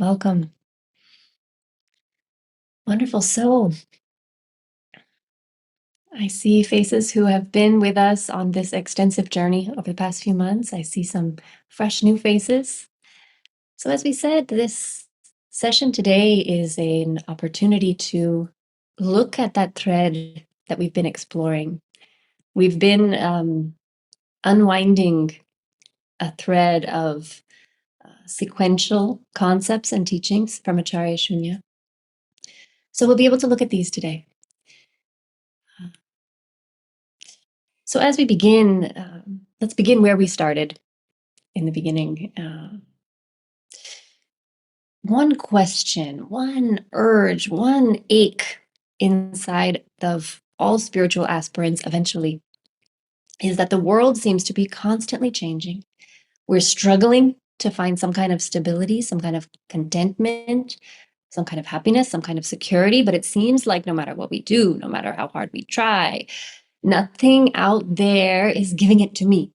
welcome. Wonderful. So, I see faces who have been with us on this extensive journey over the past few months. I see some fresh new faces. So, as we said, this session today is an opportunity to look at that thread that we've been exploring. We've been unwinding a thread of sequential concepts and teachings from Acharya Shunya. So, we'll be able to look at these today. So as we begin, let's begin where we started in the beginning. One question, one urge, one ache inside of all spiritual aspirants eventually is that the world seems to be constantly changing. We're struggling to find some kind of stability, some kind of contentment, some kind of happiness, some kind of security, but it seems like no matter what we do, no matter how hard we try, nothing out there is giving it to me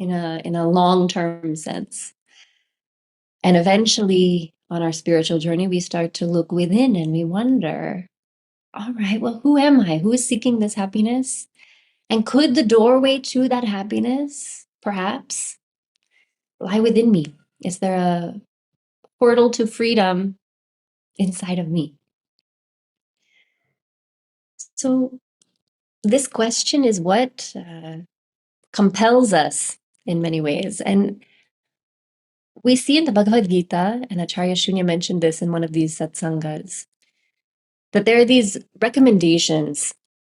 in a long-term sense. And eventually on our spiritual journey, we start to look within and we wonder, all right, well, who am I? Who is seeking this happiness? And could the doorway to that happiness perhaps lie within me? Is there a portal to freedom inside of me? So this question is what compels us in many ways. And we see in the Bhagavad Gita, and Acharya Shunya mentioned this in one of these satsangas, that there are these recommendations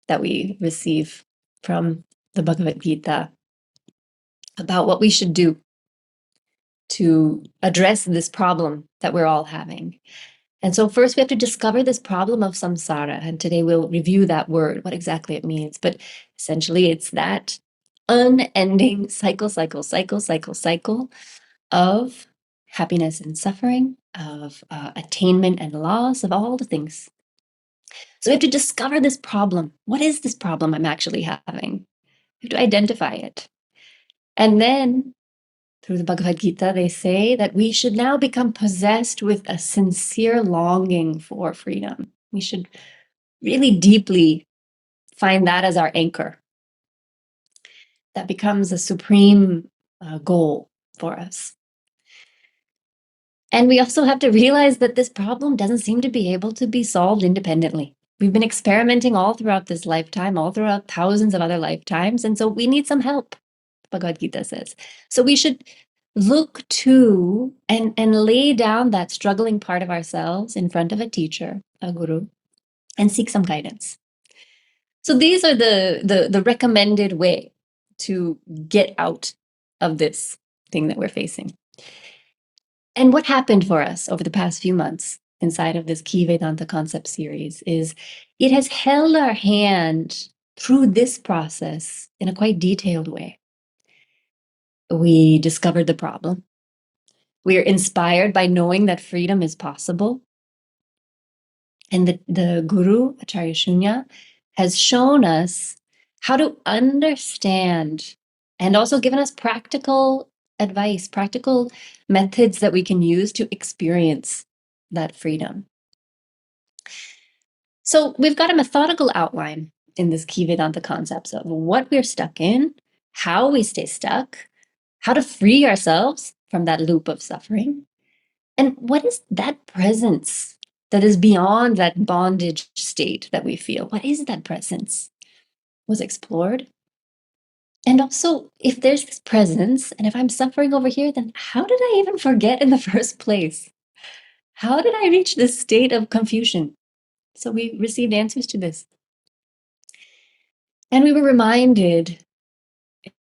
that we receive from the Bhagavad Gita about what we should do to address this problem that we're all having. And so first we have to discover this problem of samsara. And today we'll review that word, what exactly it means. But essentially it's that unending cycle of happiness and suffering, of attainment and loss, of all the things. So we have to discover this problem. What is this problem I'm actually having? We have to identify it. And then through the Bhagavad Gita, they say that we should now become possessed with a sincere longing for freedom. We should really deeply find that as our anchor. That becomes a supreme goal for us. And we also have to realize that this problem doesn't seem to be able to be solved independently. We've been experimenting all throughout this lifetime, all throughout thousands of other lifetimes, and so we need some help, Bhagavad Gita says. So we should look to and lay down that struggling part of ourselves in front of a teacher, a guru, and seek some guidance. So these are the recommended way to get out of this thing that we're facing. And what happened for us over the past few months inside of this Key Vedanta concept series is it has held our hand through this process in a quite detailed way. We discovered the problem. We are inspired by knowing that freedom is possible. And the Guru, Acharya Shunya, has shown us how to understand and also given us practical advice, practical methods that we can use to experience that freedom. So we've got a methodical outline in this Key Vedanta concepts of what we're stuck in, how we stay stuck, how to free ourselves from that loop of suffering, and what is that presence that is beyond that bondage state that we feel. What is that presence? Was explored. And also, if there's this presence, and if I'm suffering over here, then how did I even forget in the first place? How did I reach this state of confusion? So we received answers to this. And we were reminded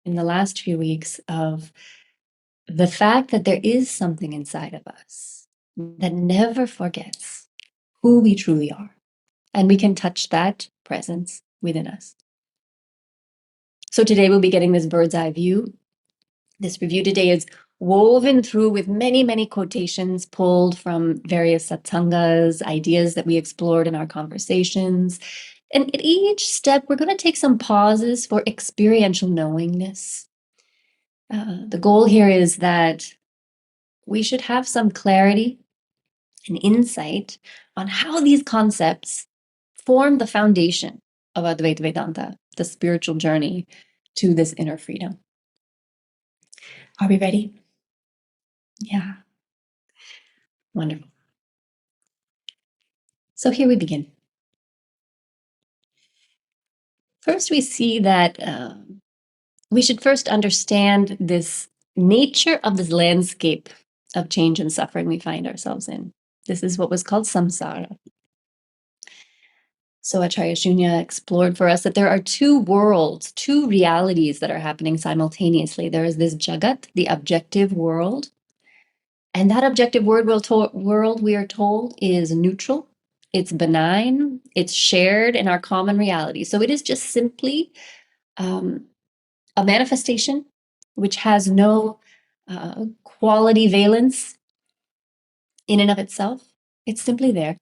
in the last few weeks of the fact that there is something inside of us that never forgets who we truly are. And we can touch that presence within us. So today we'll be getting this bird's eye view. This review today is woven through with many, many quotations pulled from various satsangas, ideas that we explored in our conversations. And at each step, we're going to take some pauses for experiential knowingness. The goal here is that we should have some clarity an insight on how these concepts form the foundation of Advaita Vedanta, the spiritual journey to this inner freedom. Are we ready? Yeah. Wonderful. So here we begin. First, we see that we should first understand this nature of this landscape of change and suffering we find ourselves in. This is what was called samsara. So Acharya Shunya explored for us that there are two worlds, two realities that are happening simultaneously. There is this Jagat, the objective world, and that objective world, we are told, is neutral, it's benign, it's shared in our common reality. So it is just simply a manifestation which has no quality valence in and of itself. It's simply there.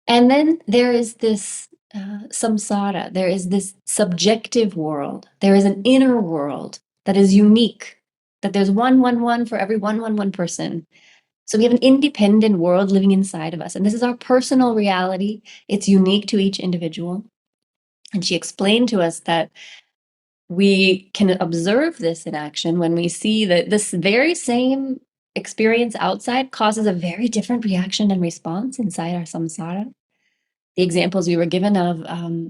And then there is this samsara, there is this subjective world, there is an inner world that is unique, that there's one for every one person. So we have an independent world living inside of us. And this is our personal reality. It's unique to each individual. And she explained to us that we can observe this in action when we see that this very same experience outside causes a very different reaction and response inside our samsara. The examples we were given of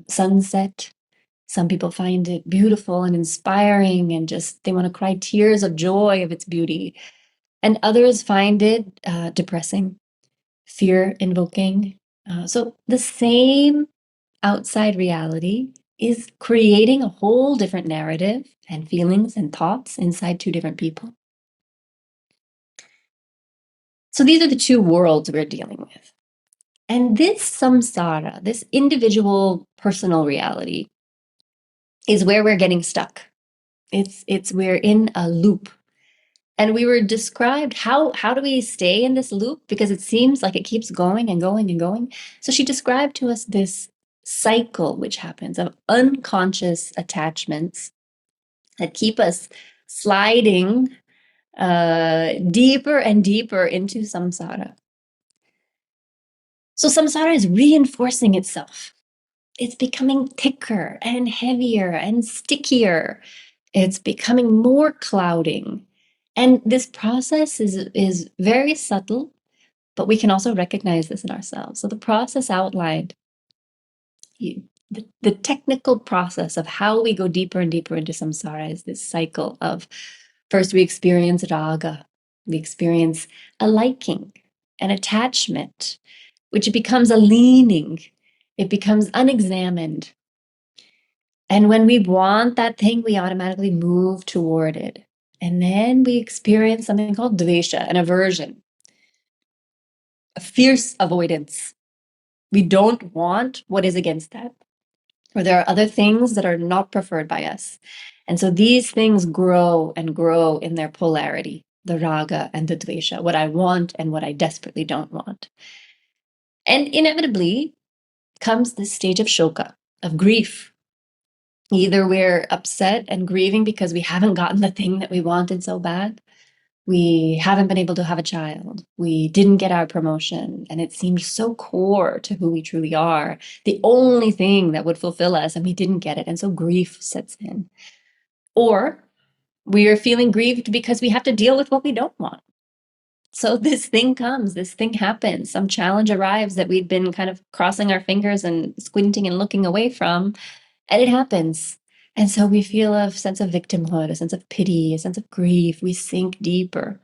sunset, some people find it beautiful and inspiring and just they want to cry tears of joy of its beauty. And others find it depressing, fear invoking. So the same outside reality is creating a whole different narrative and feelings and thoughts inside two different people. So these are the two worlds we're dealing with. And this samsara, this individual personal reality, is where we're getting stuck. We're in a loop. And we were described how do we stay in this loop? Because it seems like it keeps going and going and going. So she described to us this cycle which happens of unconscious attachments that keep us sliding deeper and deeper into samsara. So samsara is reinforcing itself. It's becoming thicker and heavier and stickier. It's becoming more clouding. And this process is very subtle, but we can also recognize this in ourselves. So the process outlined, the technical process of how we go deeper and deeper into samsara is this cycle of first we experience raga, we experience a liking, an attachment, which becomes a leaning, it becomes unexamined. And when we want that thing, we automatically move toward it. And then we experience something called Dvesha, an aversion, a fierce avoidance. We don't want what is against that. Or there are other things that are not preferred by us. And so these things grow and grow in their polarity, the raga and the dvesha, what I want and what I desperately don't want. And inevitably comes this stage of shoka, of grief. Either we're upset and grieving because we haven't gotten the thing that we wanted so bad. We haven't been able to have a child. We didn't get our promotion. And it seemed so core to who we truly are. The only thing that would fulfill us, and we didn't get it. And so grief sets in. Or we are feeling grieved because we have to deal with what we don't want. So this thing comes, this thing happens, some challenge arrives that we'd been kind of crossing our fingers and squinting and looking away from. And it happens. And so we feel a sense of victimhood, a sense of pity, a sense of grief. We sink deeper.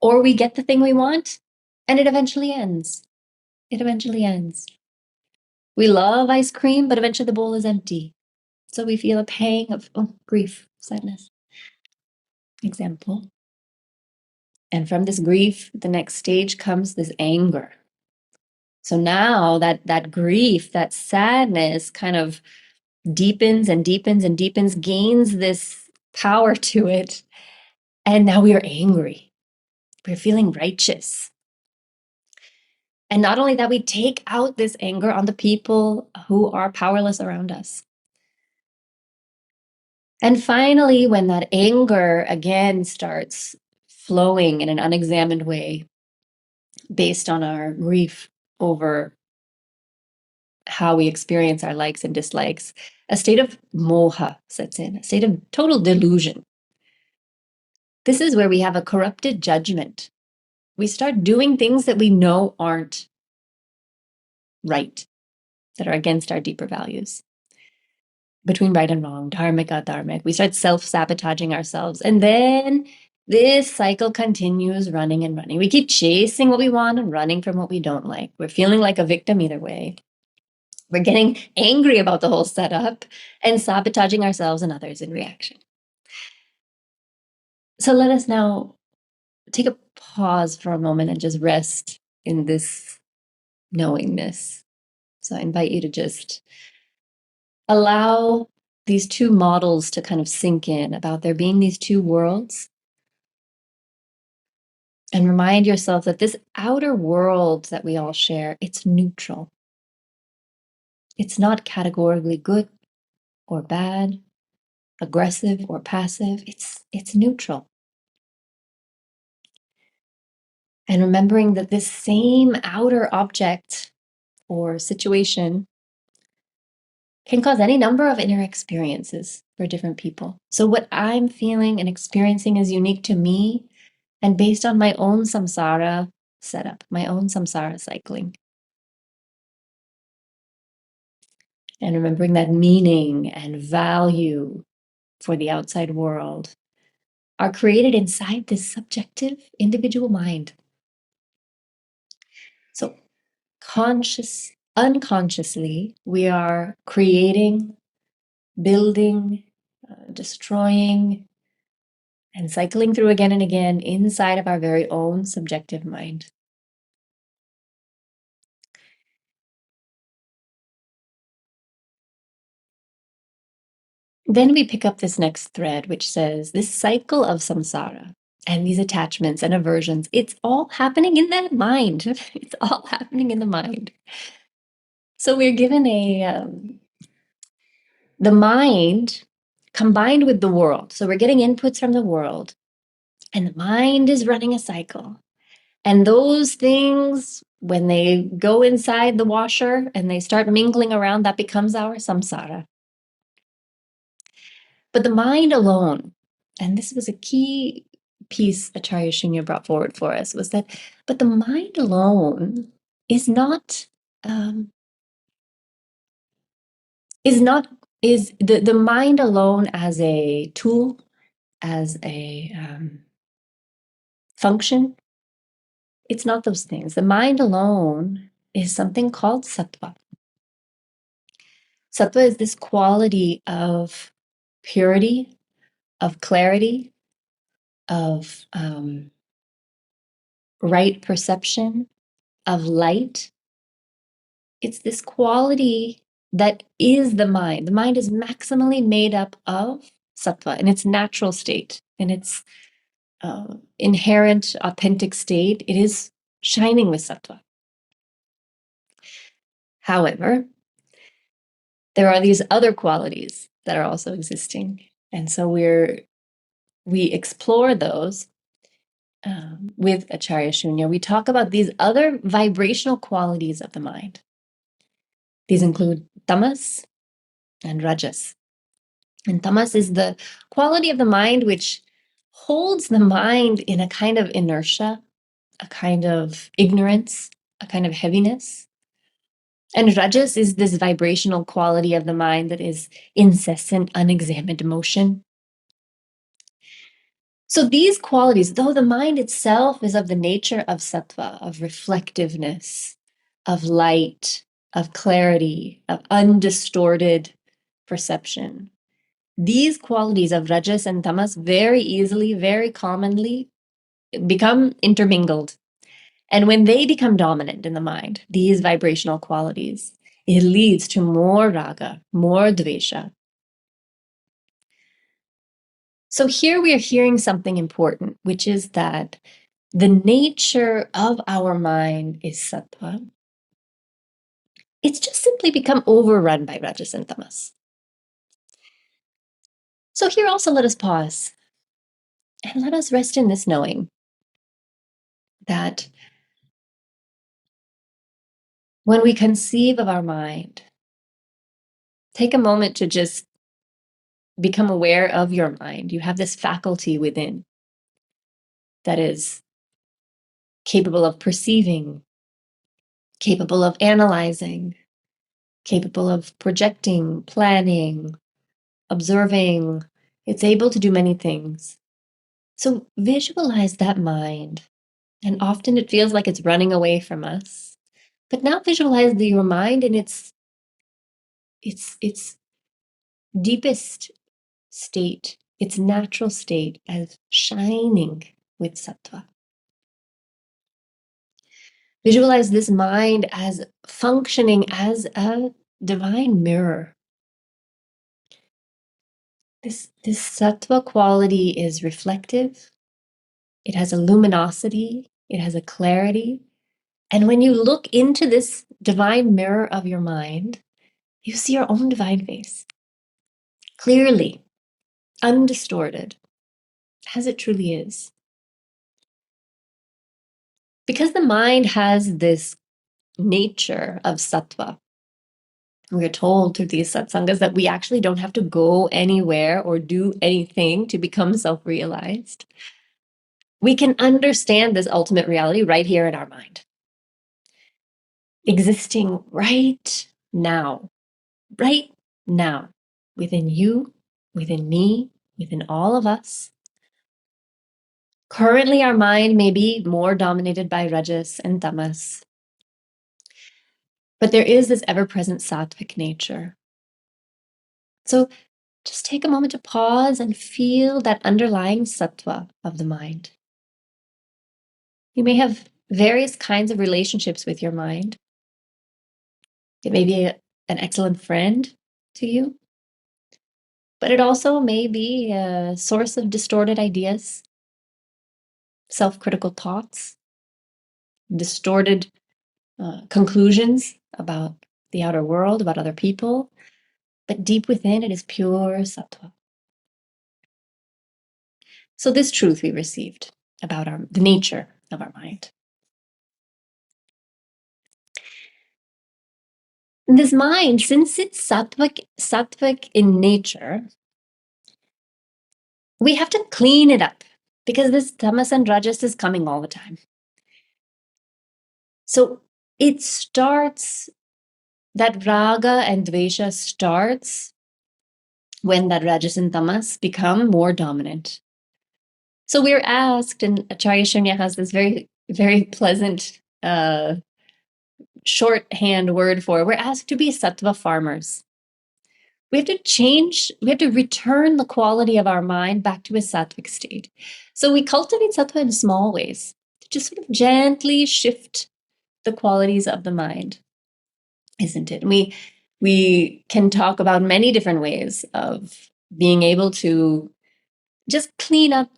Or we get the thing we want, and it eventually ends. It eventually ends. We love ice cream, but eventually the bowl is empty. So we feel a pang of grief, sadness. Example. And from this grief, the next stage comes this anger. So now that grief, that sadness kind of deepens and deepens and deepens, gains this power to it. And now we are angry. We're feeling righteous. And not only that, we take out this anger on the people who are powerless around us. And finally, when that anger again starts flowing in an unexamined way based on our grief over how we experience our likes and dislikes, a state of moha sets in, a state of total delusion. This is where we have a corrupted judgment. We start doing things that we know aren't right, that are against our deeper values. Between right and wrong, dharmic, adharmic, we start self-sabotaging ourselves. And then this cycle continues running and running. We keep chasing what we want and running from what we don't like. We're feeling like a victim either way. We're getting angry about the whole setup and sabotaging ourselves and others in reaction. So let us now take a pause for a moment and just rest in this knowingness. So I invite you to just allow these two models to kind of sink in about there being these two worlds. And remind yourself that this outer world that we all share, it's neutral. It's not categorically good or bad, aggressive or passive. It's neutral. And remembering that this same outer object or situation can cause any number of inner experiences for different people. So what I'm feeling and experiencing is unique to me and based on my own samsara setup, my own samsara cycling. And remembering that meaning and value for the outside world are created inside this subjective individual mind. So unconsciously, we are creating, building, destroying, and cycling through again and again inside of our very own subjective mind. Then we pick up this next thread, which says this cycle of samsara and these attachments and aversions, it's all happening in that mind. It's all happening in the mind. So we're given the mind combined with the world. So we're getting inputs from the world and the mind is running a cycle. And those things, when they go inside the washer and they start mingling around, that becomes our samsara. But the mind alone, and this was a key piece Acharya Shunya brought forward for us, was that, but the mind alone is not, the mind alone as a tool, as a function, it's not those things. The mind alone is something called sattva. Sattva is this quality of purity, of clarity, of right perception, of light. It's this quality that is the mind. The mind is maximally made up of sattva in its natural state, in its inherent, authentic state. It is shining with sattva. However, there are these other qualities that are also existing. And so we explore those with Acharya Shunya. We talk about these other vibrational qualities of the mind. These include tamas and rajas. And tamas is the quality of the mind which holds the mind in a kind of inertia, a kind of ignorance, a kind of heaviness. And rajas is this vibrational quality of the mind that is incessant, unexamined motion. So these qualities, though the mind itself is of the nature of sattva, of reflectiveness, of light, of clarity, of undistorted perception, these qualities of rajas and tamas very easily, very commonly become intermingled. And when they become dominant in the mind, these vibrational qualities, it leads to more raga, more dvesha. So here we are hearing something important, which is that the nature of our mind is sattva. It's just simply become overrun by rajas and tamas. So here also let us pause and let us rest in this knowing that when we conceive of our mind, take a moment to just become aware of your mind. You have this faculty within that is capable of perceiving, capable of analyzing, capable of projecting, planning, observing. It's able to do many things. So visualize that mind. And often it feels like it's running away from us. But now visualize your mind in its deepest state, its natural state, as shining with sattva. Visualize this mind as functioning as a divine mirror. This sattva quality is reflective. It has a luminosity. It has a clarity. And when you look into this divine mirror of your mind, you see your own divine face. Clearly, undistorted, as it truly is. Because the mind has this nature of sattva, we're told through these satsangas that we actually don't have to go anywhere or do anything to become self-realized. We can understand this ultimate reality right here in our mind, existing right now, within you, within me, within all of us. Currently, our mind may be more dominated by rajas and tamas, but there is this ever-present sattvic nature. So just take a moment to pause and feel that underlying sattva of the mind. You may have various kinds of relationships with your mind. It may be an excellent friend to you, but it also may be a source of distorted ideas, self-critical thoughts, distorted conclusions about the outer world, about other people, but deep within it is pure sattva. So this truth we received about the nature of our mind. This mind, since it's sattvic in nature, we have to clean it up because this tamas and rajas is coming all the time. So it starts, that raga and dvesha starts when that rajas and tamas become more dominant. So we're asked, and Acharya Shunya has this very, very pleasant shorthand word for it. We're asked to be sattva farmers. We have to return the quality of our mind back to a sattvic state. So we cultivate sattva in small ways, to just sort of gently shift the qualities of the mind, isn't it? And we can talk about many different ways of being able to just clean up,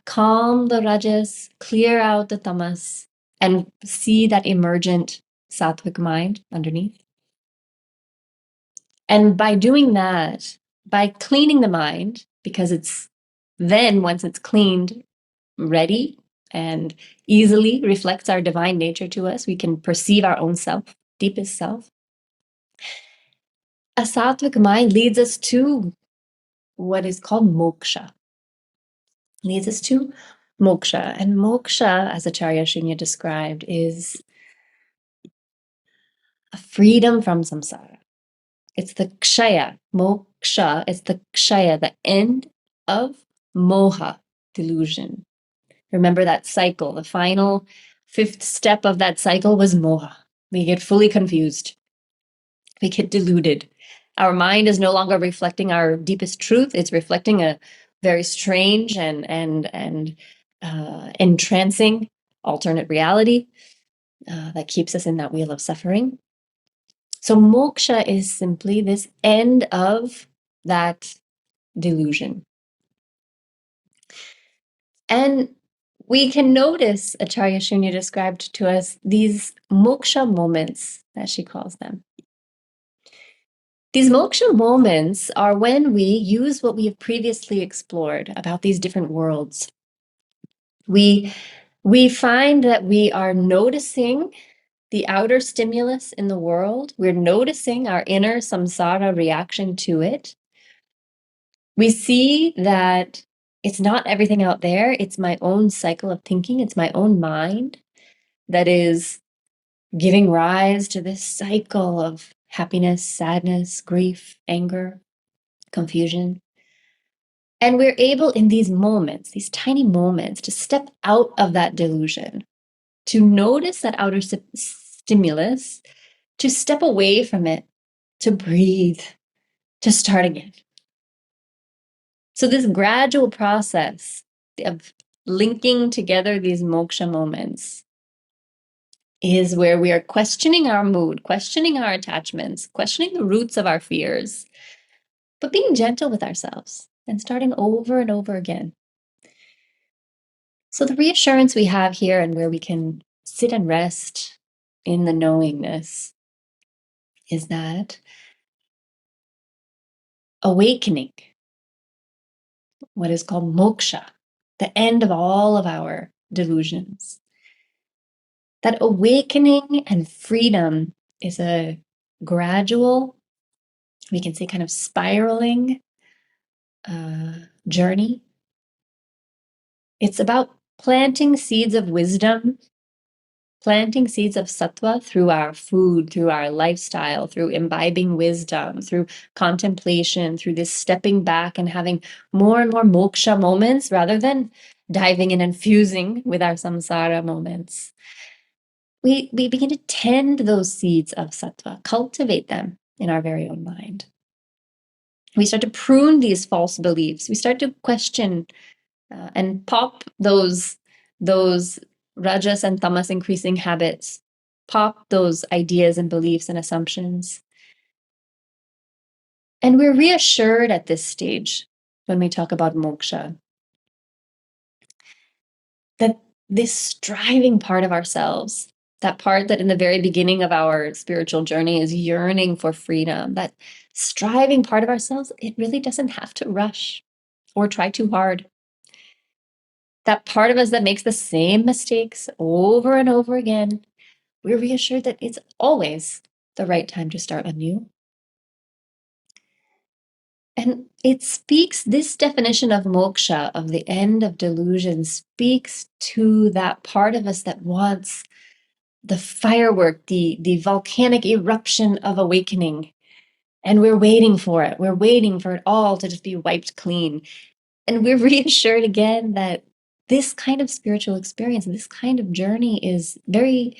calm the rajas, clear out the tamas, and see that emergent sattvic mind underneath. And by doing that, by cleaning the mind, because it's then, once it's cleaned, ready and easily reflects our divine nature to us, we can perceive our own self, deepest self. A sattvic mind leads us to what is called moksha. Leads us to moksha. And moksha, as Acharya Shunya described, is a freedom from samsara. It's the kshaya, moksha, it's the kshaya, the end of moha, delusion. Remember that cycle, the final fifth step of that cycle was moha. We get fully confused. We get deluded. Our mind is no longer reflecting our deepest truth. It's reflecting a very strange and entrancing alternate reality that keeps us in that wheel of suffering. So moksha is simply this end of that delusion. And we can notice, Acharya Shunya described to us, these moksha moments, as she calls them. These moksha moments are when we use what we have previously explored about these different worlds. We we find that we are noticing the outer stimulus in the world. We're noticing our inner samsara reaction to it. We see that it's not everything out there. It's my own cycle of thinking. It's my own mind that is giving rise to this cycle of happiness, sadness, grief, anger, confusion. And we're able in these moments, these tiny moments, to step out of that delusion, to notice that outer stimulus, to step away from it, to breathe, to start again. So this gradual process of linking together these moksha moments is where we are questioning our mood, questioning our attachments, questioning the roots of our fears, but being gentle with ourselves and starting over and over again. So the reassurance we have here and where we can sit and rest in the knowingness is that awakening, what is called moksha, the end of all of our delusions, that awakening and freedom is a gradual, we can say kind of spiraling journey. It's about planting seeds of wisdom, planting seeds of sattva through our food, through our lifestyle, through imbibing wisdom, through contemplation, through this stepping back and having more and more moksha moments rather than diving in and fusing with our samsara moments. We begin to tend those seeds of sattva, cultivate them in our very own mind. We start to prune these false beliefs. We start to question and pop those rajas and tamas increasing habits, pop those ideas and beliefs and assumptions. And we're reassured at this stage when we talk about moksha that this striving part of ourselves, that part that in the very beginning of our spiritual journey is yearning for freedom, that striving part of ourselves, it really doesn't have to rush or try too hard. That part of us that makes the same mistakes over and over again, we're reassured that it's always the right time to start anew. And it speaks, this definition of moksha, of the end of delusion, speaks to that part of us that wants the firework, the volcanic eruption of awakening. And we're waiting for it. We're waiting for it all to just be wiped clean. And we're reassured again that this kind of spiritual experience, this kind of journey is very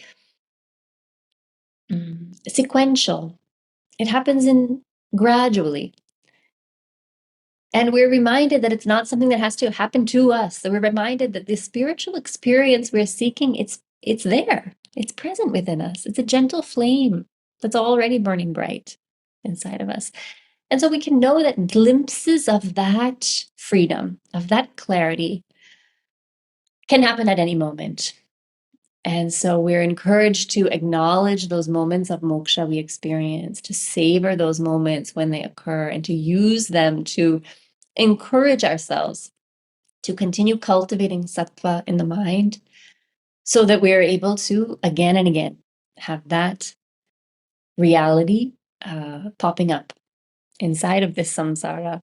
sequential. It happens in gradually. And we're reminded that it's not something that has to happen to us. So we're reminded that the spiritual experience we're seeking, it's there. It's present within us. It's a gentle flame that's already burning bright inside of us. And so we can know that glimpses of that freedom, of that clarity, can happen at any moment. And so we're encouraged to acknowledge those moments of moksha we experience, to savor those moments when they occur, and to use them to encourage ourselves to continue cultivating sattva in the mind so that we're able to, again and again, have that reality popping up inside of this samsara.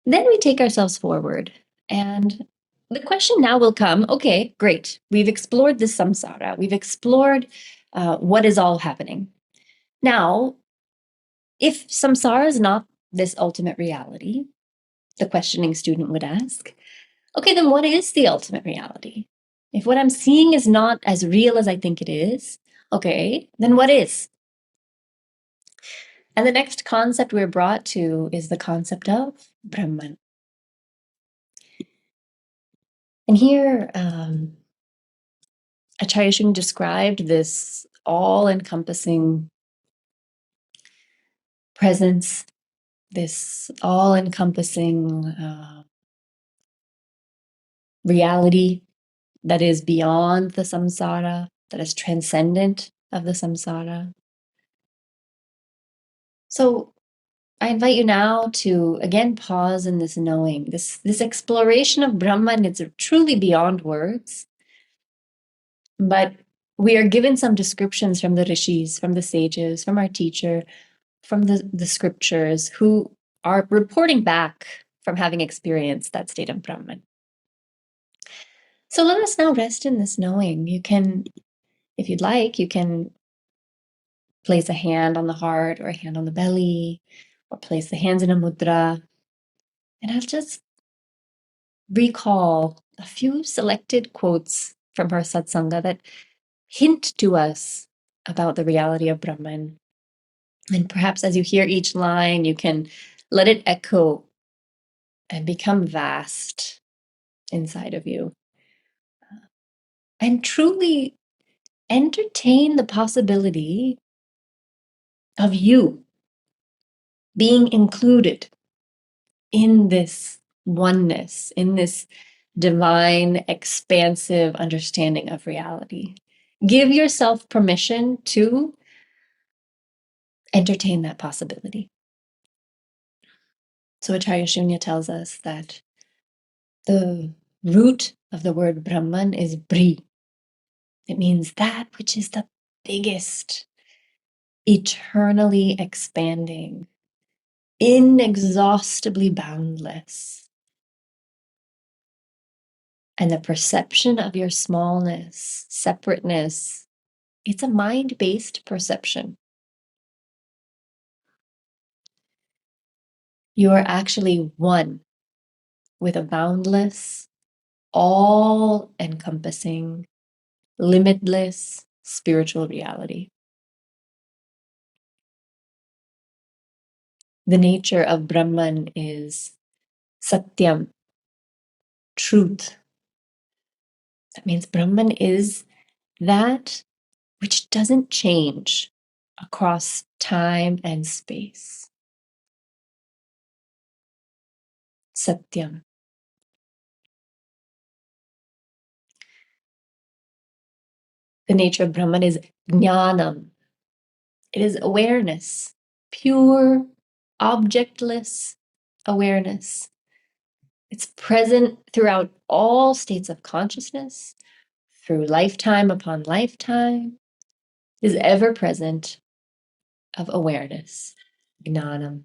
Then we take ourselves forward, and the question now will come, okay, great. We've explored this samsara. We've explored what is all happening. Now, if samsara is not this ultimate reality, the questioning student would ask, okay, then what is the ultimate reality? If what I'm seeing is not as real as I think it is, okay, then what is? And the next concept we're brought to is the concept of Brahman. And here, Acharya Shin described this all-encompassing presence, this all-encompassing reality that is beyond the samsara, that is transcendent of the samsara. So I invite you now to again pause in this knowing, this exploration of Brahman. It's truly beyond words, but we are given some descriptions from the rishis, from the sages, from our teacher, from the scriptures, who are reporting back from having experienced that state of Brahman. So let us now rest in this knowing. You can, if you'd like, you can place a hand on the heart or a hand on the belly, or place the hands in a mudra. And I'll just recall a few selected quotes from her Satsanga that hint to us about the reality of Brahman. And perhaps as you hear each line, you can let it echo and become vast inside of you. And truly entertain the possibility of you being included in this oneness, in this divine, expansive understanding of reality. Give yourself permission to entertain that possibility. So Acharya Shunya tells us that the root of the word Brahman is Bri. It means that which is the biggest, eternally expanding, inexhaustibly boundless. And the perception of your smallness, separateness, it's a mind-based perception. You are actually one with a boundless, all-encompassing, limitless spiritual reality. The nature of Brahman is Satyam, truth. That means Brahman is that which doesn't change across time and space. Satyam. The nature of Brahman is Jnanam. It is awareness, pure, objectless awareness. It's present throughout all states of consciousness, through lifetime upon lifetime, is ever present of awareness, Jnanam,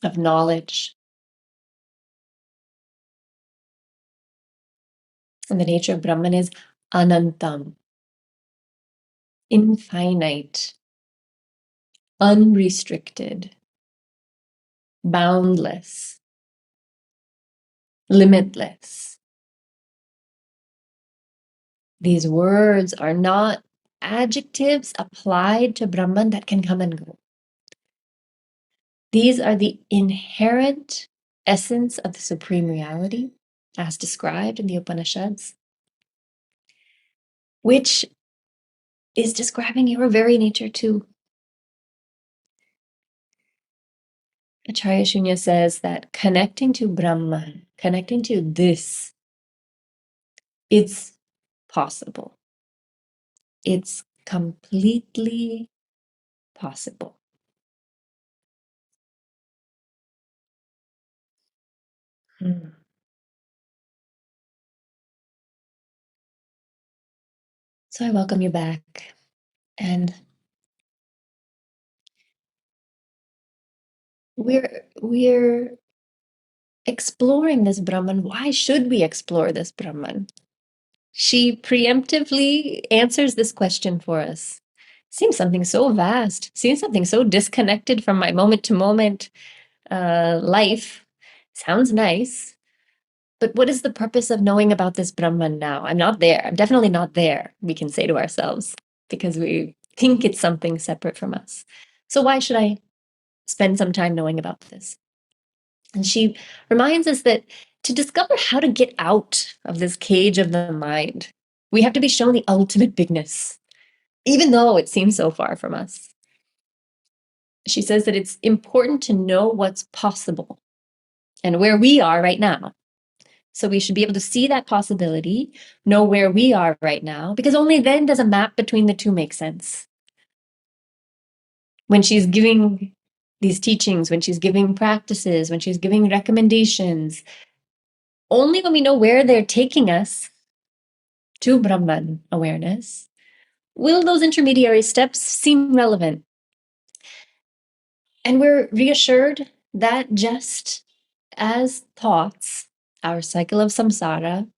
of knowledge. And the nature of Brahman is Anantam, infinite, unrestricted, boundless, limitless. These words are not adjectives applied to Brahman that can come and go. These are the inherent essence of the Supreme Reality, as described in the Upanishads, which is describing your very nature too. Acharya Shunya says that connecting to Brahman, connecting to this, it's possible. It's completely possible. So I welcome you back. And we're exploring this Brahman. Why should we explore this Brahman? She preemptively answers this question for us. Seems something so vast, seems something so disconnected from my moment to moment life. Sounds nice. But what is the purpose of knowing about this Brahman now? I'm not there. I'm definitely not there, we can say to ourselves, because we think it's something separate from us. So why should I spend some time knowing about this? And she reminds us that to discover how to get out of this cage of the mind, we have to be shown the ultimate bigness, even though it seems so far from us. She says that it's important to know what's possible and where we are right now. So we should be able to see that possibility, know where we are right now, because only then does a map between the two make sense. When she's giving these teachings, when she's giving practices, when she's giving recommendations, only when we know where they're taking us to Brahman awareness will those intermediary steps seem relevant. And we're reassured that just as thoughts, our cycle of samsara,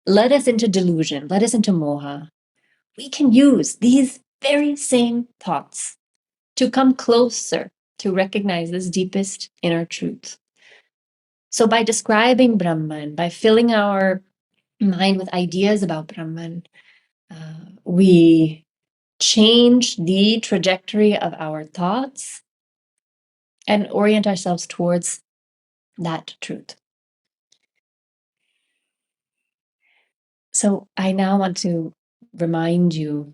led us into delusion, led us into moha, we can use these very same thoughts to come closer to recognize this deepest inner truth. So by describing Brahman, by filling our mind with ideas about Brahman, we change the trajectory of our thoughts and orient ourselves towards that truth. So I now want to remind you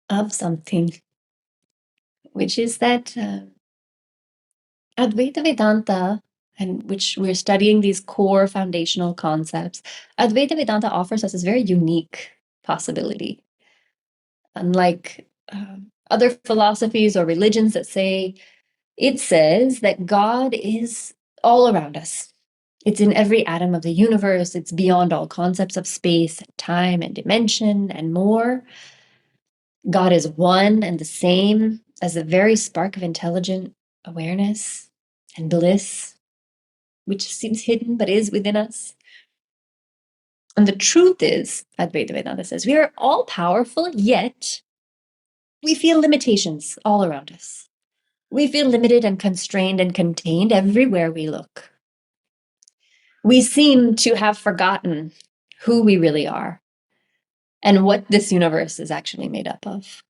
of something, which is that Advaita Vedanta, and which we're studying these core foundational concepts, Advaita Vedanta offers us this very unique possibility. Unlike other philosophies or religions that say, it says that God is all around us. It's in every atom of the universe. It's beyond all concepts of space, time, and dimension, and more. God is one and the same as the very spark of intelligent awareness and bliss, which seems hidden but is within us. And the truth is, Advaita Vedanta says, we are all powerful, yet we feel limitations all around us. We feel limited and constrained and contained everywhere we look. We seem to have forgotten who we really are and what this universe is actually made up of,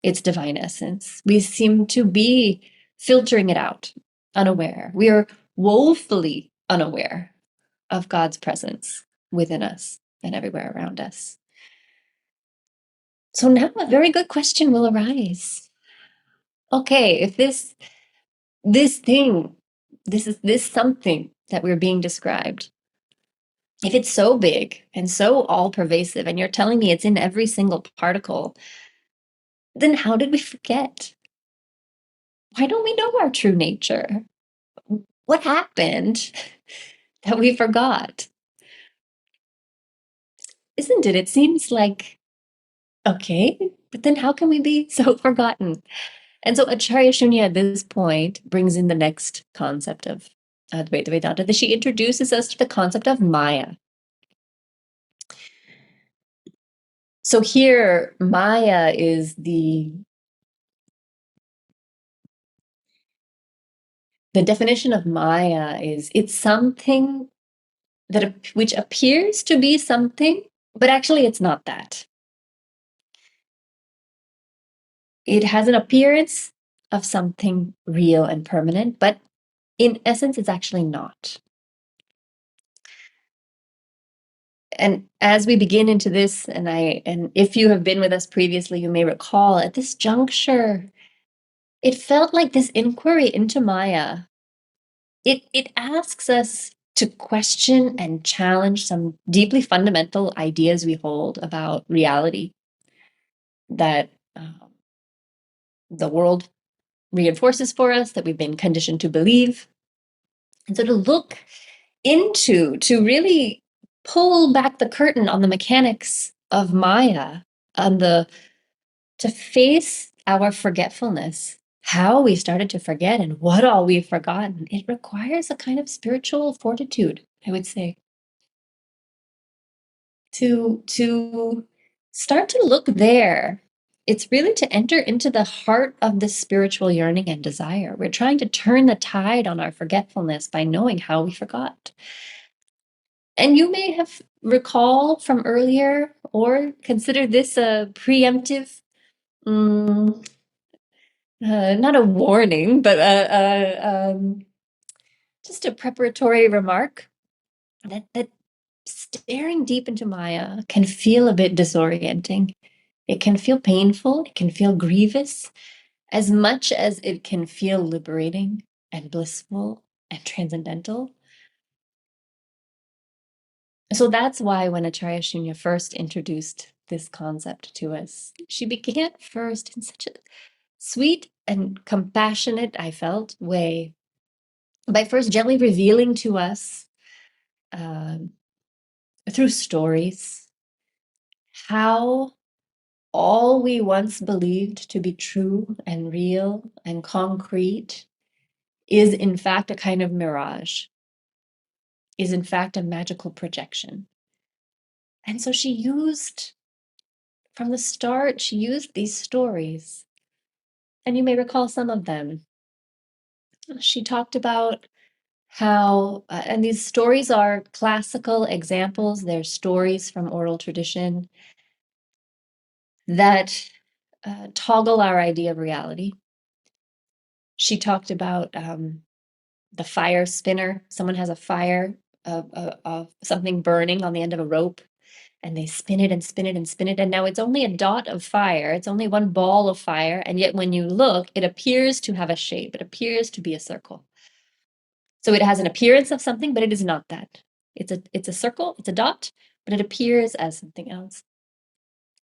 its divine essence. We seem to be filtering it out, unaware. We are woefully unaware of God's presence within us and everywhere around us. So now a very good question will arise. Okay, if this thing, this something that we're being described, if it's so big and so all pervasive, and you're telling me it's in every single particle, then how did we forget? Why don't we know our true nature? What happened that we forgot? Isn't it? It seems like, okay, but then how can we be so forgotten? And so Acharya Shunya at this point brings in the next concept of Advaita Vedanta, that she introduces us to the concept of Maya. So here, Maya is the definition of Maya is it's something that which appears to be something, but actually it's not that. It has an appearance of something real and permanent, but in essence, it's actually not. And as we begin into this, and if you have been with us previously, you may recall at this juncture, it felt like this inquiry into Maya. It asks us to question and challenge some deeply fundamental ideas we hold about reality that the world reinforces for us, that we've been conditioned to believe. And so to look into, to really pull back the curtain on the mechanics of Maya, to face our forgetfulness, how we started to forget and what all we've forgotten, it requires a kind of spiritual fortitude, I would say. To start to look there, it's really to enter into the heart of this spiritual yearning and desire. We're trying to turn the tide on our forgetfulness by knowing how we forgot. And you may have recall from earlier or consider this a preemptive, not a warning, but just a preparatory remark that staring deep into Maya can feel a bit disorienting. It can feel painful, it can feel grievous, as much as it can feel liberating and blissful and transcendental. So that's why when Acharya Shunya first introduced this concept to us, she began first in sweet and compassionate, I felt, way by first gently revealing to us um, through stories how all we once believed to be true and real and concrete is in fact a kind of mirage, is in fact a magical projection. And so she used, from the start, she used these stories. And you may recall some of them. She talked about how, and these stories are classical examples, they're stories from oral tradition that toggle our idea of reality. She talked about the fire spinner. Someone has a fire of something burning on the end of a rope, and they spin it and spin it and spin it. And now it's only a dot of fire. It's only one ball of fire. And yet when you look, it appears to have a shape. It appears to be a circle. So it has an appearance of something, but it is not that. It's a circle, it's a dot, but it appears as something else.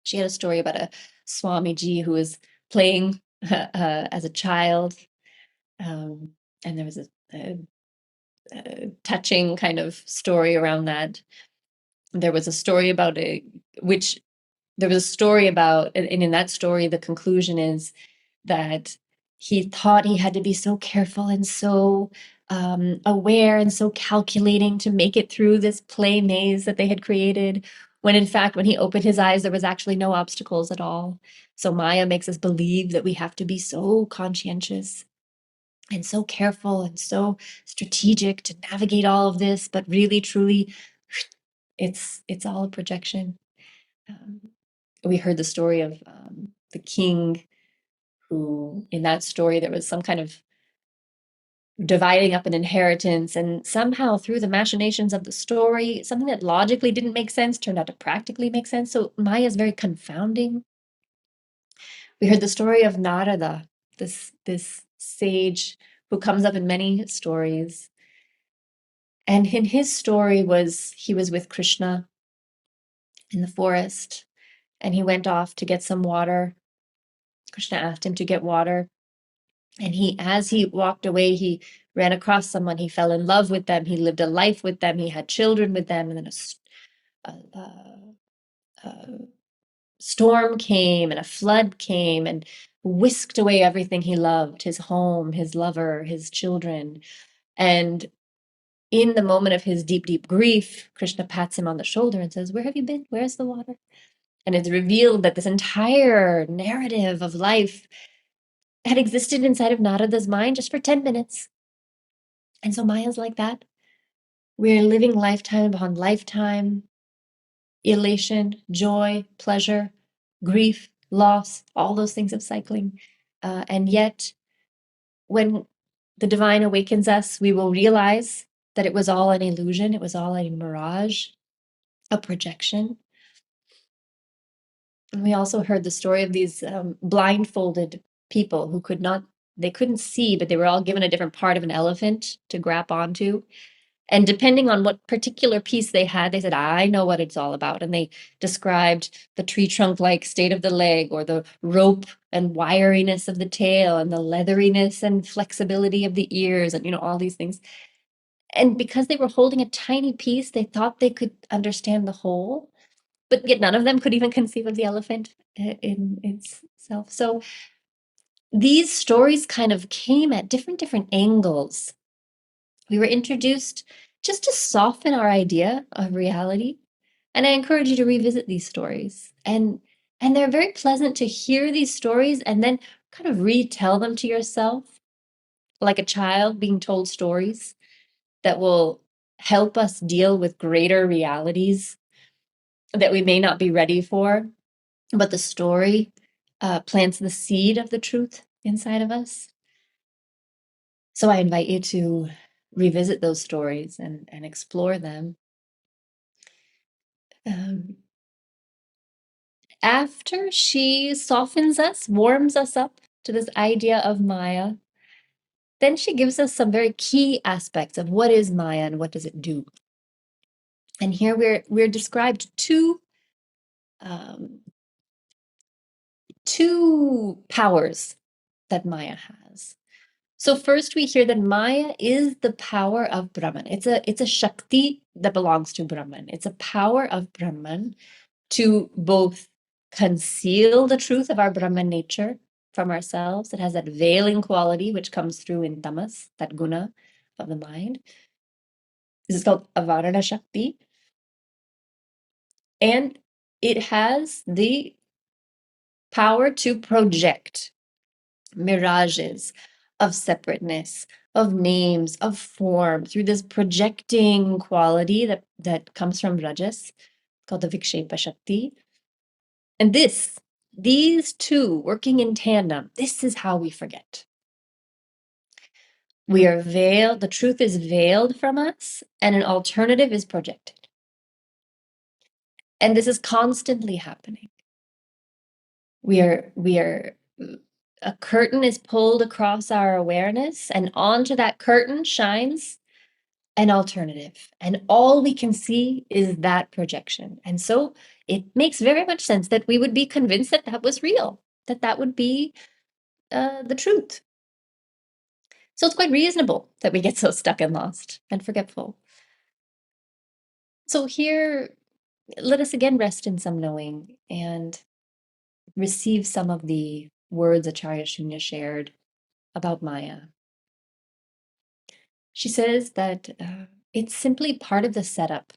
She had a story about a Swamiji who was playing as a child. And there was a touching kind of story around that. There was a story about and in that story, the conclusion is that he thought he had to be so careful and so aware and so calculating to make it through this play maze that they had created, when in fact, when he opened his eyes, there was actually no obstacles at all. So Maya makes us believe that we have to be so conscientious and so careful and so strategic to navigate all of this, but really, truly, it's all a projection. Um, we heard the story of the king who, in that story, there was some kind of dividing up an inheritance, and somehow through the machinations of the story, something that logically didn't make sense turned out to practically make sense. So Maya is very confounding. We heard the story of Narada, this sage who comes up in many stories. And in his story he was with Krishna in the forest, and he went off to get some water. Krishna asked him to get water. And as he walked away, he ran across someone. He fell in love with them. He lived a life with them. He had children with them. And then a storm came and a flood came and whisked away everything he loved, his home, his lover, his children. And in the moment of his deep, deep grief, Krishna pats him on the shoulder and says, "Where have you been? Where's the water?" And it's revealed that this entire narrative of life had existed inside of Narada's mind just for 10 minutes. And so Maya's like that. We're living lifetime upon lifetime, elation, joy, pleasure, grief, loss, all those things of cycling. And yet, when the divine awakens us, we will realize that it was all an illusion, it was all a mirage, a projection. And we also heard the story of these blindfolded people who they couldn't see, but they were all given a different part of an elephant to grab onto. And depending on what particular piece they had, they said, "I know what it's all about." And they described the tree trunk-like state of the leg, or the rope and wiriness of the tail, and the leatheriness and flexibility of the ears, and all these things. And because they were holding a tiny piece, they thought they could understand the whole, but yet none of them could even conceive of the elephant in itself. So these stories kind of came at different angles. We were introduced just to soften our idea of reality. And I encourage you to revisit these stories. And they're very pleasant to hear these stories and then kind of retell them to yourself, like a child being told stories that will help us deal with greater realities that we may not be ready for. But the story plants the seed of the truth inside of us. So I invite you to revisit those stories and explore them. After she softens us, warms us up to this idea of Maya, then she gives us some very key aspects of what is Maya and what does it do. And here we're described two powers that Maya has. So first we hear that Maya is the power of Brahman. It's a Shakti that belongs to Brahman. It's a power of Brahman to both conceal the truth of our Brahman nature from ourselves. It has that veiling quality which comes through in tamas, that guna of the mind. This is called Avarana Shakti. And it has the power to project mirages of separateness, of names, of form, through this projecting quality that comes from Rajas, called the Vikshepa Shakti. And these two working in tandem, this is how we forget. We are veiled, the truth is veiled from us, and an alternative is projected. And this is constantly happening. We are a curtain is pulled across our awareness, and onto that curtain shines an alternative. And all we can see is that projection. And so it makes very much sense that we would be convinced that that was real, that that would be the truth. So it's quite reasonable that we get so stuck and lost and forgetful. So here, let us again rest in some knowing and receive some of the words Acharya Shunya shared about Maya. She says that it's simply part of the setup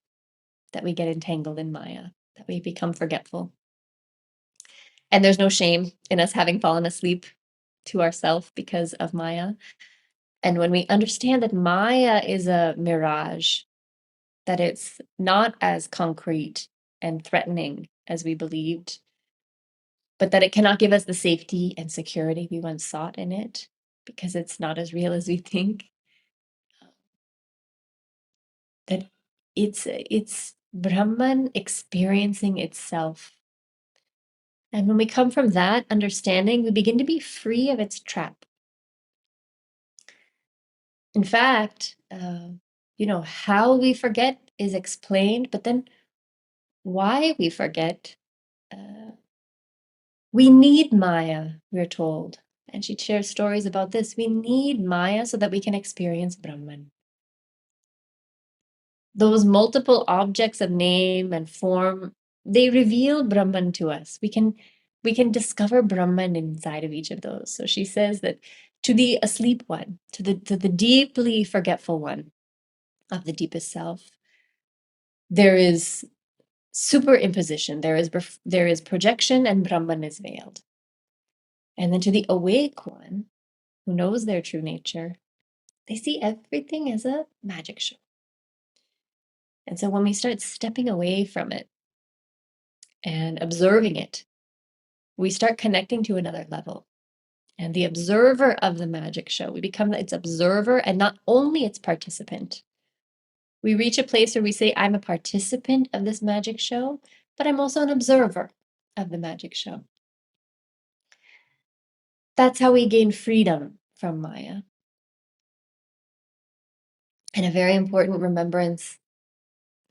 that we get entangled in Maya, that we become forgetful. And there's no shame in us having fallen asleep to ourself because of Maya. And when we understand that Maya is a mirage, that it's not as concrete and threatening as we believed, but that it cannot give us the safety and security we once sought in it, because it's not as real as we think, that it's Brahman experiencing itself. And when we come from that understanding, we begin to be free of its trap. In fact, how we forget is explained, but then why we forget, we need Maya, we're told. And she shares stories about this. We need Maya so that we can experience Brahman. Those multiple objects of name and form, they reveal Brahman to us. We can discover Brahman inside of each of those. So she says that to the asleep one, to the deeply forgetful one of the deepest self, there is superimposition, there is projection, and Brahman is veiled. And then to the awake one, who knows their true nature, they see everything as a magic show. And so when we start stepping away from it and observing it, we start connecting to another level. And the observer of the magic show, we become its observer and not only its participant. We reach a place where we say, I'm a participant of this magic show, but I'm also an observer of the magic show. That's how we gain freedom from Maya. And a very important remembrance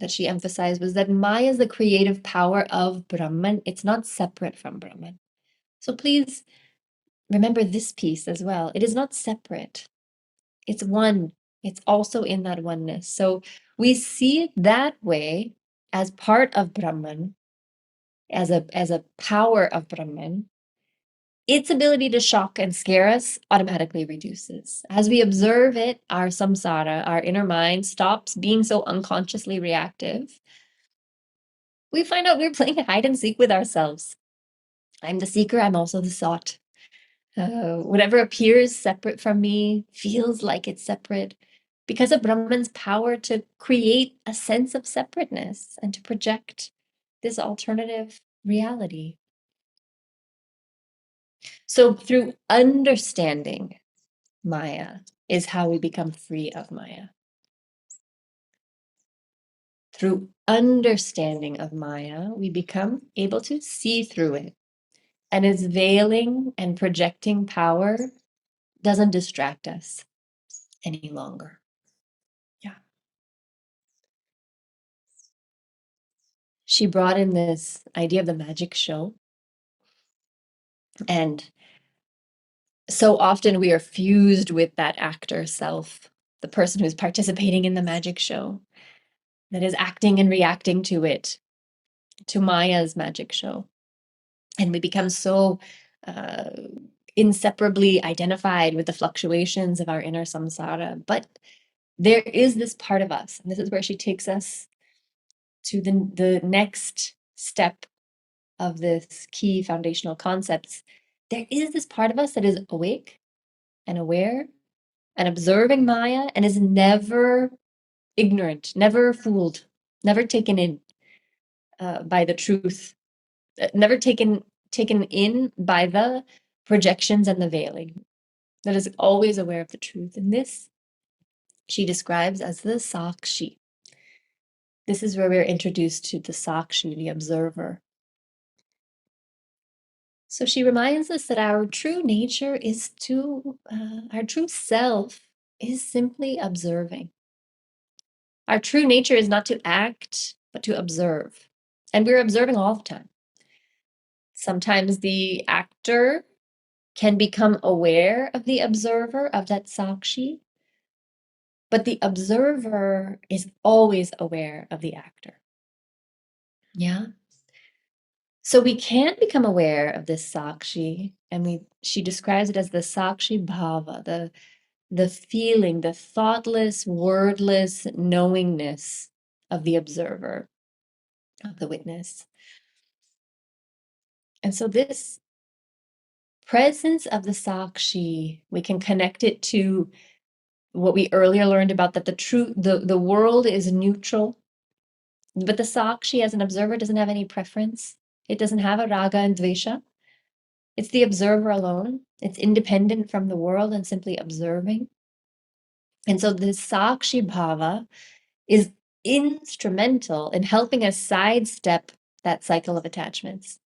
that she emphasized was that Maya is the creative power of Brahman. It's not separate from Brahman. So please remember this piece as well. It is not separate. It's one. It's also in that oneness. So we see it that way as part of Brahman, as a power of Brahman. Its ability to shock and scare us automatically reduces. As we observe it, our samsara, our inner mind, stops being so unconsciously reactive. We find out we're playing hide and seek with ourselves. I'm the seeker, I'm also the sought. Whatever appears separate from me feels like it's separate because of Brahman's power to create a sense of separateness and to project this alternative reality. So through understanding Maya is how we become free of Maya. Through understanding of Maya, we become able to see through it. And its veiling and projecting power doesn't distract us any longer. Yeah. She brought in this idea of the magic show. And So often we are fused with that actor self, the person who's participating in the magic show, that is acting and reacting to it, to Maya's magic show. And we become so uh, inseparably identified with the fluctuations of our inner samsara. But there is this part of us, and this is where she takes us to the next step of this key foundational concepts. There is this part of us that is awake and aware and observing Maya and is never ignorant, never fooled, never taken in by the truth, never taken in by the projections and the veiling. That is always aware of the truth. And this she describes as the Sakshi. This is where we're introduced to the Sakshi, the observer. So she reminds us that our true nature is our true self is simply observing. Our true nature is not to act, but to observe. And we're observing all the time. Sometimes the actor can become aware of the observer, of that Sakshi, but the observer is always aware of the actor. Yeah. So we can become aware of this Sakshi, and she describes it as the Sakshi Bhava, the feeling, the thoughtless, wordless knowingness of the observer, of the witness. And so this presence of the Sakshi, we can connect it to what we earlier learned about, that the world is neutral, but the Sakshi as an observer doesn't have any preference. It doesn't have a Raga and Dvesha. It's the observer alone. It's independent from the world and simply observing. And so this Sakshi Bhava is instrumental in helping us sidestep that cycle of attachments.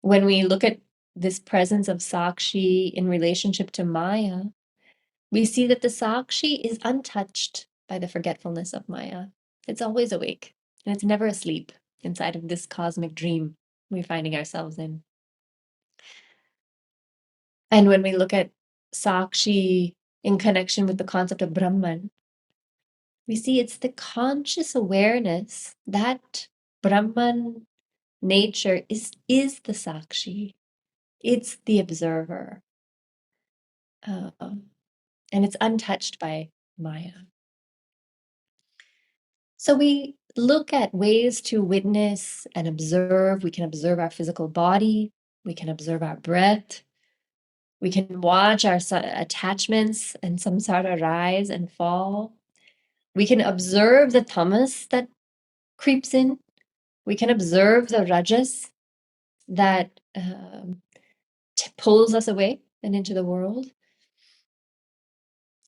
When we look at this presence of Sakshi in relationship to Maya, we see that the Sakshi is untouched by the forgetfulness of Maya. It's always awake, and it's never asleep inside of this cosmic dream we're finding ourselves in. And when we look at Sakshi in connection with the concept of Brahman, we see it's the conscious awareness that Brahman nature is the Sakshi. It's the observer. And it's untouched by Maya. So we look at ways to witness and observe. We can observe our physical body. We can observe our breath. We can watch our attachments and samsara rise and fall. We can observe the tamas that creeps in. We can observe the rajas that pulls us away and into the world.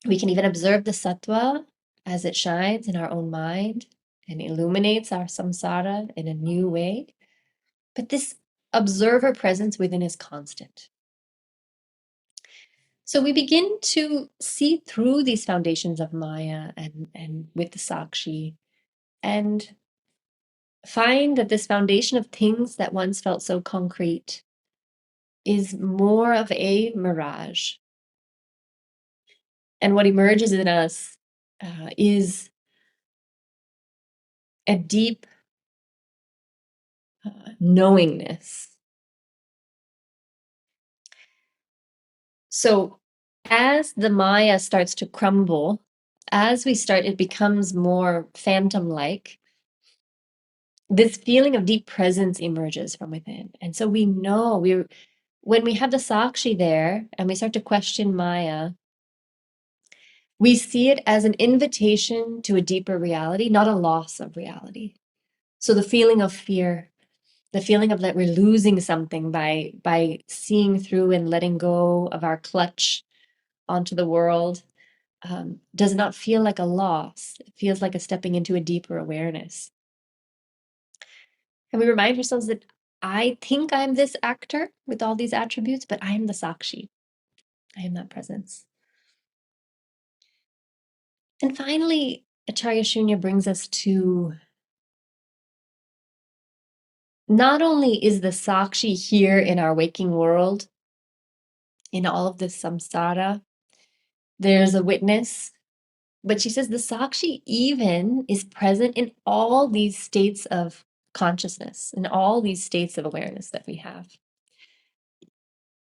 We can even observe the sattva as it shines in our own mind and illuminates our samsara in a new way. But this observer presence within is constant. So we begin to see through these foundations of Maya and with the Sakshi, and find that this foundation of things that once felt so concrete is more of a mirage. And what emerges in us is a deep knowingness. So as the Maya starts to crumble, as it becomes more phantom-like, this feeling of deep presence emerges from within. And so we know when we have the Sakshi there and we start to question Maya, we see it as an invitation to a deeper reality, not a loss of reality. So the feeling of fear, the feeling of that we're losing something by seeing through and letting go of our clutch onto the world, does not feel like a loss. It feels like a stepping into a deeper awareness. And we remind ourselves that I think I'm this actor with all these attributes, but I am the Sakshi. I am that presence. And finally, Acharya Shunya brings us to not only is the Sakshi here in our waking world, in all of this samsara, there's a witness. But she says the Sakshi even is present in all these states of consciousness, in all these states of awareness that we have.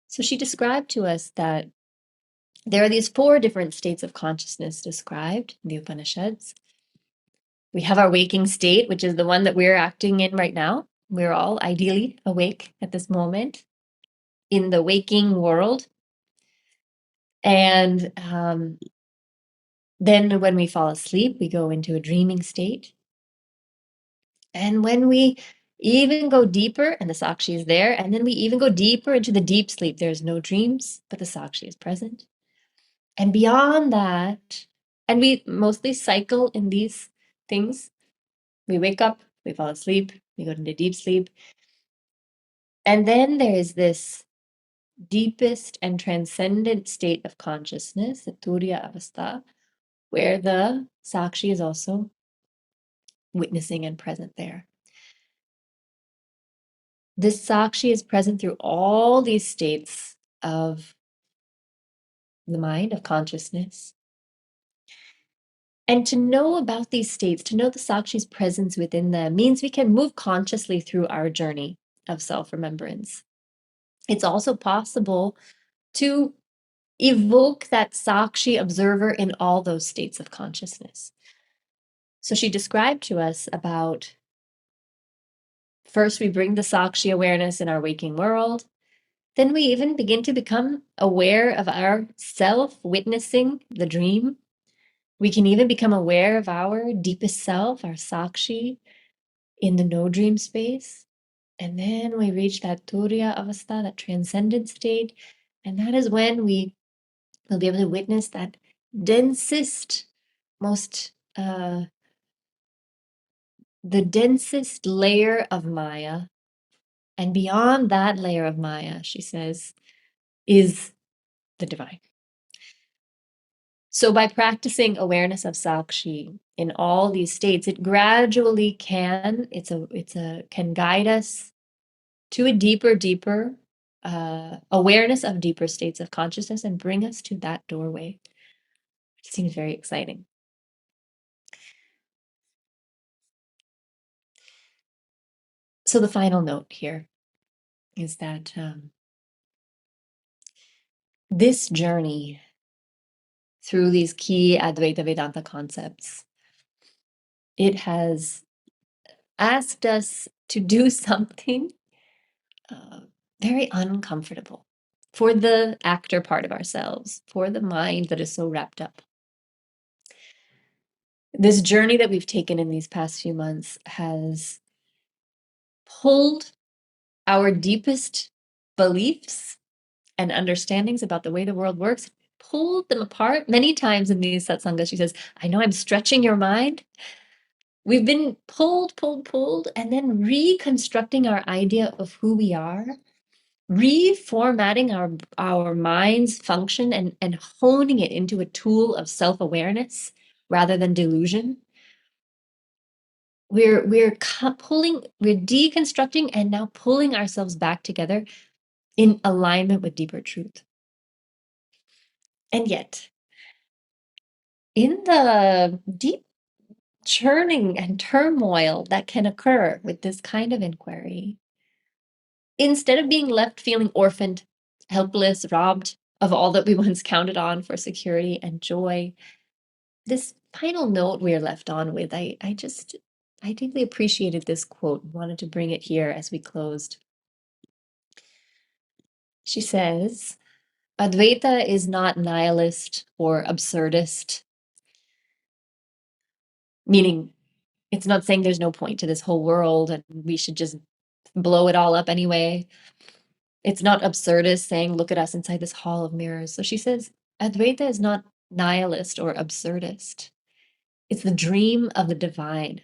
So she described to us that there are these 4 different states of consciousness described in the Upanishads. We have our waking state, which is the one that we're acting in right now. We're all ideally awake at this moment in the waking world. And then when we fall asleep, we go into a dreaming state. And when we even go deeper, and the Sakshi is there, and then we even go deeper into the deep sleep, there's no dreams, but the Sakshi is present. And beyond that, and we mostly cycle in these things. We wake up, we fall asleep, we go into deep sleep. And then there is this deepest and transcendent state of consciousness, the Turiya Avastha, where the Sakshi is also witnessing and present there. This Sakshi is present through all these states of the mind, of consciousness. And to know about these states, to know the Sakshi's presence within them, means we can move consciously through our journey of self-remembrance. It's also possible to evoke that Sakshi observer in all those states of consciousness. So she described to us about, first we bring the Sakshi awareness in our waking world. Then we even begin to become aware of our self witnessing the dream. We can even become aware of our deepest self, our Sakshi, in the no dream space. And then we reach that Turiya Avastha, that transcendent state. And that is when we will be able to witness that densest, the densest layer of Maya. And beyond that layer of Maya, she says, is the divine. So by practicing awareness of Sakshi in all these states, it gradually can guide us to a deeper awareness of deeper states of consciousness and bring us to that doorway. It seems very exciting. So the final note here is that this journey through these key Advaita Vedanta concepts, it has asked us to do something very uncomfortable for the actor part of ourselves, for the mind that is so wrapped up. This journey that we've taken in these past few months has pulled our deepest beliefs and understandings about the way the world works, pulled them apart. Many times in these satsangas, she says, I know I'm stretching your mind. We've been pulled, and then reconstructing our idea of who we are, reformatting our mind's function and honing it into a tool of self-awareness rather than delusion. We're deconstructing and now pulling ourselves back together in alignment with deeper truth. And yet, in the deep churning and turmoil that can occur with this kind of inquiry, instead of being left feeling orphaned, helpless, robbed of all that we once counted on for security and joy, this final note we're left on with, I deeply appreciated this quote, wanted to bring it here as we closed. She says, Advaita is not nihilist or absurdist, meaning it's not saying there's no point to this whole world and we should just blow it all up anyway. It's not absurdist saying, look at us inside this hall of mirrors. So she says, Advaita is not nihilist or absurdist. It's the dream of the divine.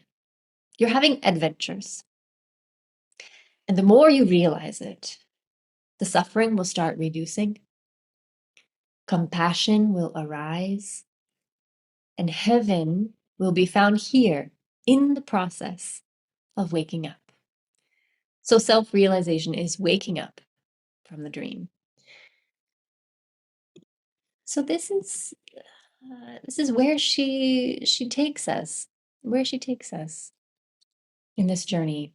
You're having adventures. And the more you realize it, the suffering will start reducing, compassion will arise, and heaven will be found here in the process of waking up. So self-realization is waking up from the dream. So this is where she takes us, where she takes us in this journey.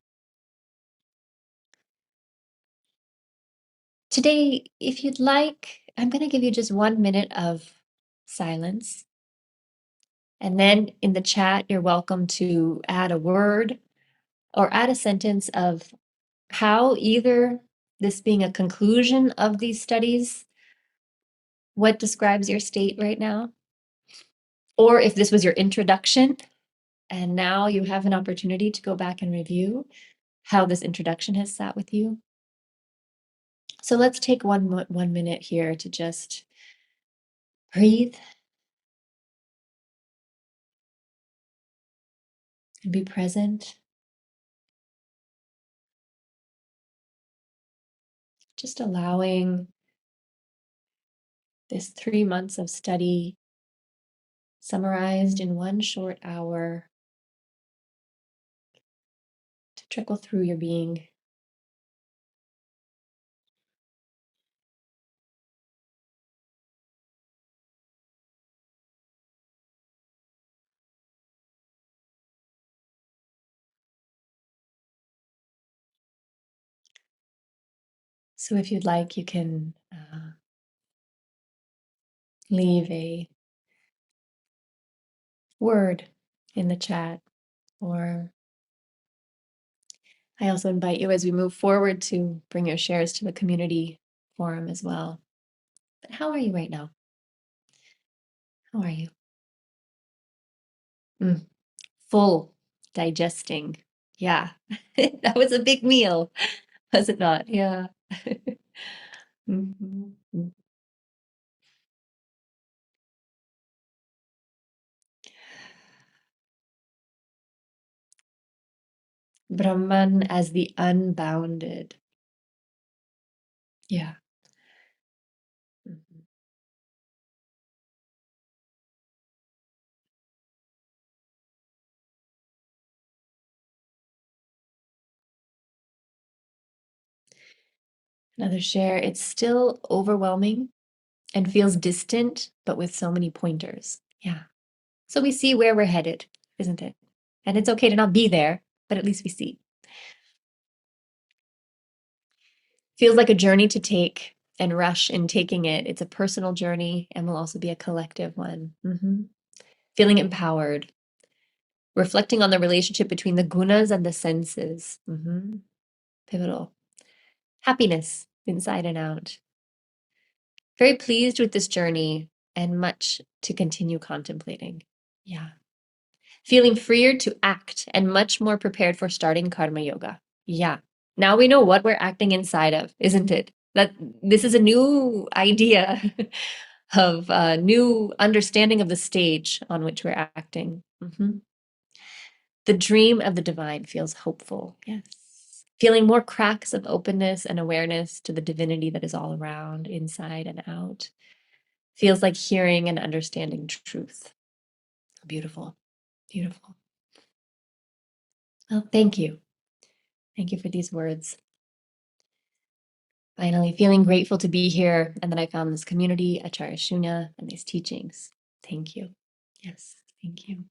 Today, if you'd like, I'm going to give you just 1 minute of silence. And then in the chat, you're welcome to add a word or add a sentence of how either this being a conclusion of these studies, what describes your state right now, or if this was your introduction and now you have an opportunity to go back and review how this introduction has sat with you. So let's take 1 minute here to just breathe and be present. Just allowing this 3 months of study summarized in one short hour to trickle through your being. So if you'd like, you can leave a word in the chat, or I also invite you as we move forward to bring your shares to the community forum as well. But how are you right now? How are you? Full, digesting. Yeah, that was a big meal, was it not? Yeah. Mhm. Brahman as the unbounded. Yeah. Mhm. Another share. It's still overwhelming and feels distant, but with so many pointers. Yeah. So we see where we're headed, isn't it? And it's okay to not be there, but at least we see. Feels like a journey to take and rush in taking it. It's a personal journey and will also be a collective one. Feeling empowered, reflecting on the relationship between the gunas and the senses. Pivotal. Happiness inside and out. Very pleased with this journey and much to continue contemplating. Yeah. Feeling freer to act and much more prepared for starting karma yoga. Yeah. Now we know what we're acting inside of, isn't it? That this is a new idea of a new understanding of the stage on which we're acting. The dream of the divine feels hopeful. Yes. Feeling more cracks of openness and awareness to the divinity that is all around, inside and out. Feels like hearing and understanding truth. Beautiful. Beautiful. Well, thank you. Thank you for these words. Finally, feeling grateful to be here and that I found this community, Acharya Shunya, and these teachings. Thank you. Yes, thank you.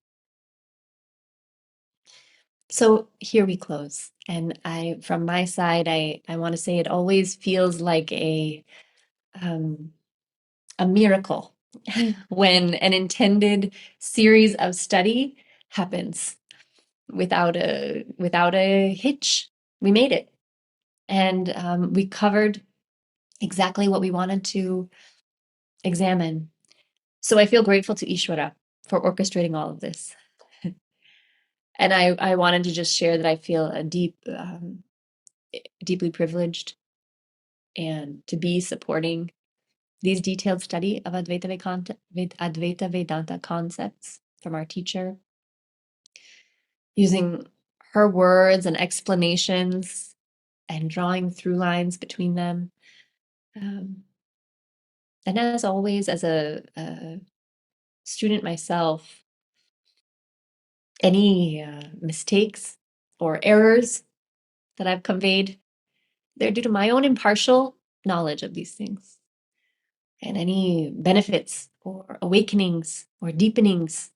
So here we close. And from my side, I want to say it always feels like a miracle when an intended series of study happens without a hitch. We made it, and we covered exactly what we wanted to examine. So I feel grateful to Ishvara for orchestrating all of this. And I wanted to just share that I feel deeply privileged and to be supporting these detailed study of Advaita Vedanta concepts from our teacher, using her words and explanations and drawing through lines between them. And as always, as a student myself, any mistakes or errors that I've conveyed, they're due to my own impartial knowledge of these things. And any benefits or awakenings or deepenings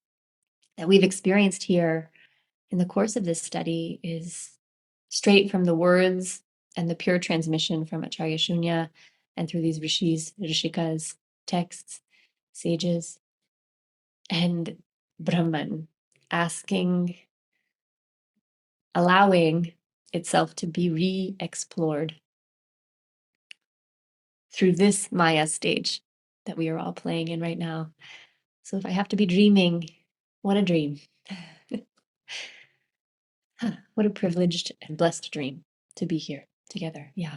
that we've experienced here in the course of this study is straight from the words and the pure transmission from Acharya Shunya and through these rishis, rishikas, texts, sages, and Brahman asking, allowing itself to be re-explored through this Maya stage that we are all playing in right now. So if I have to be dreaming, what a dream. What a privileged and blessed dream to be here together. Yeah.